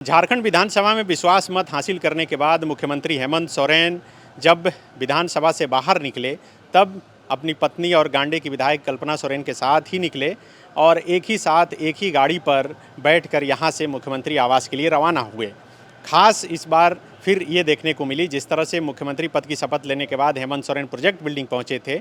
झारखंड विधानसभा में विश्वास मत हासिल करने के बाद मुख्यमंत्री हेमंत सोरेन जब विधानसभा से बाहर निकले तब अपनी पत्नी और गांडे की विधायक कल्पना सोरेन के साथ ही निकले और एक ही साथ एक ही गाड़ी पर बैठकर यहां से मुख्यमंत्री आवास के लिए रवाना हुए। खास इस बार फिर ये देखने को मिली जिस तरह से मुख्यमंत्री पद की शपथ लेने के बाद हेमंत सोरेन प्रोजेक्ट बिल्डिंग पहुंचे थे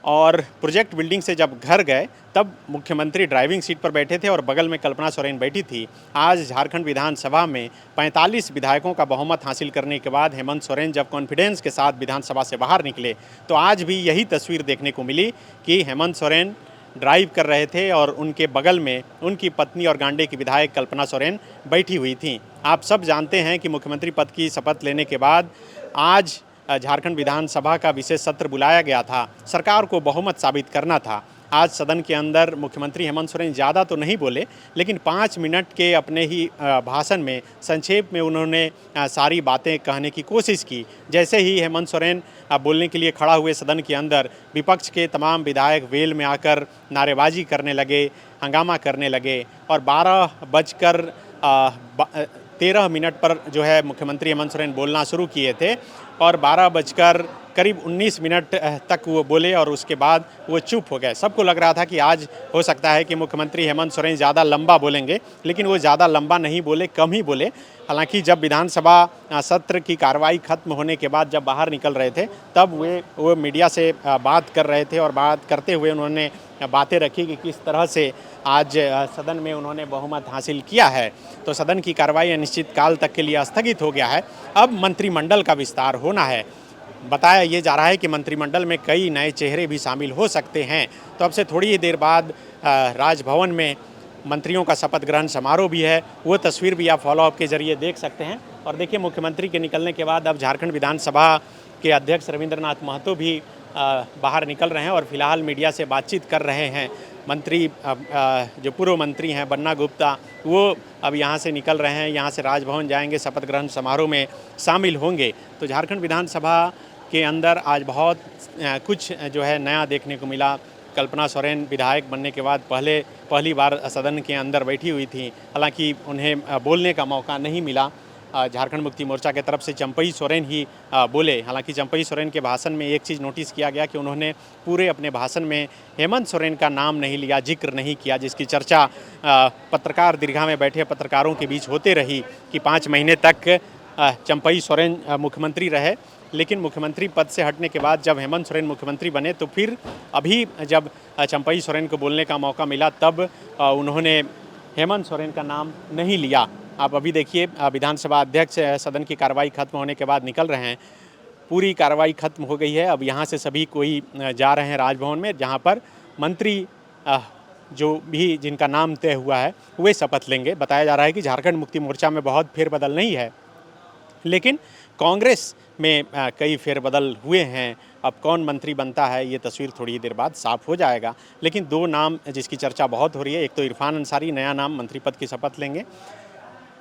और प्रोजेक्ट बिल्डिंग से जब घर गए तब मुख्यमंत्री ड्राइविंग सीट पर बैठे थे और बगल में कल्पना सोरेन बैठी थी। आज झारखंड विधानसभा में 45 विधायकों का बहुमत हासिल करने के बाद हेमंत सोरेन जब कॉन्फिडेंस के साथ विधानसभा से बाहर निकले तो आज भी यही तस्वीर देखने को मिली कि हेमंत सोरेन ड्राइव कर रहे थे और उनके बगल में उनकी पत्नी और गांडे की विधायक कल्पना सोरेन बैठी हुई थी। आप सब जानते हैं कि मुख्यमंत्री पद की शपथ लेने के बाद आज झारखंड विधानसभा का विशेष सत्र बुलाया गया था। सरकार को बहुमत साबित करना था। आज सदन के अंदर मुख्यमंत्री हेमंत सोरेन ज़्यादा तो नहीं बोले लेकिन 5 मिनट के अपने ही भाषण में संक्षेप में उन्होंने सारी बातें कहने की कोशिश की। जैसे ही हेमंत सोरेन बोलने के लिए खड़ा हुए सदन के अंदर विपक्ष के तमाम विधायक वेल में आकर नारेबाजी करने लगे, हंगामा करने लगे और 12:13 पर जो है मुख्यमंत्री हेमंत सोरेन बोलना शुरू किए थे और 12:19 तक वो बोले और उसके बाद वो चुप हो गए। सबको लग रहा था कि आज हो सकता है कि मुख्यमंत्री हेमंत सोरेन ज़्यादा लंबा बोलेंगे, लेकिन वो ज़्यादा लंबा नहीं बोले, कम ही बोले। हालांकि जब विधानसभा सत्र की कार्रवाई खत्म होने के बाद जब बाहर निकल रहे थे तब वो मीडिया से बात कर रहे थे और बात करते हुए उन्होंने बातें रखी कि किस तरह से आज सदन में उन्होंने बहुमत हासिल किया है। तो सदन की कार्रवाई अनिश्चितकाल तक के लिए स्थगित हो गया है। अब मंत्रिमंडल का विस्तार होना है। बताया ये जा रहा है कि मंत्रिमंडल में कई नए चेहरे भी शामिल हो सकते हैं। तो अब से थोड़ी ही देर बाद राजभवन में मंत्रियों का शपथ ग्रहण समारोह भी है। वो तस्वीर भी आप फॉलोअप के जरिए देख सकते हैं। और देखिए मुख्यमंत्री के निकलने के बाद अब झारखंड विधानसभा के अध्यक्ष रविंद्रनाथ महतो भी बाहर निकल रहे हैं और फिलहाल मीडिया से बातचीत कर रहे हैं। मंत्री जो पूर्व मंत्री हैं बन्ना गुप्ता वो अब यहाँ से निकल रहे हैं, यहाँ से राजभवन जाएंगे, शपथ ग्रहण समारोह में शामिल होंगे। तो झारखंड विधानसभा के अंदर आज बहुत कुछ जो है नया देखने को मिला। कल्पना सोरेन विधायक बनने के बाद पहली बार सदन के अंदर बैठी हुई थी। हालांकि उन्हें बोलने का मौका नहीं मिला। झारखंड मुक्ति मोर्चा के तरफ से चंपई सोरेन ही बोले। हालांकि चंपई सोरेन के भाषण में एक चीज़ नोटिस किया गया कि उन्होंने पूरे अपने भाषण में हेमंत सोरेन का नाम नहीं लिया, जिक्र नहीं किया, जिसकी चर्चा पत्रकार दीर्घा में बैठे पत्रकारों के बीच होते रही कि 5 महीने तक चंपई सोरेन मुख्यमंत्री रहे। लेकिन मुख्यमंत्री पद से हटने के बाद जब हेमंत सोरेन मुख्यमंत्री बने तो फिर अभी जब चंपई सोरेन को बोलने का मौका मिला तब उन्होंने हेमंत सोरेन का नाम नहीं लिया। आप अभी देखिए विधानसभा अध्यक्ष सदन की कार्रवाई खत्म होने के बाद निकल रहे हैं। पूरी कार्रवाई खत्म हो गई है। अब यहाँ से सभी कोई जा रहे हैं राजभवन में, जहाँ पर मंत्री जो भी जिनका नाम तय हुआ है वे शपथ लेंगे। बताया जा रहा है कि झारखंड मुक्ति मोर्चा में बहुत फेरबदल नहीं है, लेकिन कांग्रेस में कई फेरबदल हुए हैं। अब कौन मंत्री बनता है ये तस्वीर थोड़ी देर बाद साफ हो जाएगा। लेकिन 2 नाम जिसकी चर्चा बहुत हो रही है, एक तो इरफान अंसारी नया नाम मंत्री पद की शपथ लेंगे।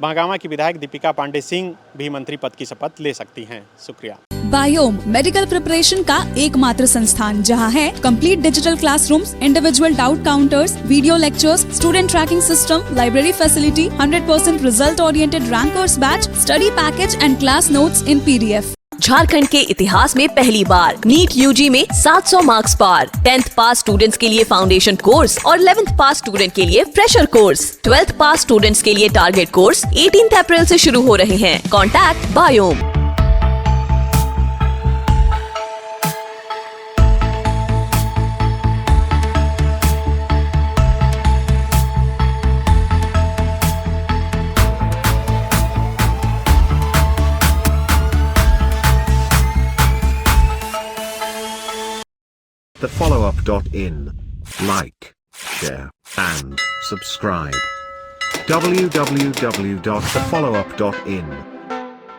महागामा की विधायक दीपिका पांडे सिंह भी मंत्री पद की शपथ ले सकती हैं। शुक्रिया। बायोम मेडिकल प्रिपरेशन का एकमात्र संस्थान जहां है complete digital classrooms, individual doubt counters, video lectures, student tracking system, library facility, 100% result oriented rankers batch, study package and class notes in PDF। Jharkhand के इतिहास में पहली बार नीट UG में 700 मार्क्स पार। 10th पास स्टूडेंट्स के लिए फाउंडेशन कोर्स और 11th पास student के लिए फ्रेशर कोर्स। 12th पास स्टूडेंट्स के लिए टारगेट कोर्स 18 अप्रैल से शुरू हो रहे हैं। Contact biome. thefollowup.in. Like, share, and subscribe. www.thefollowup.in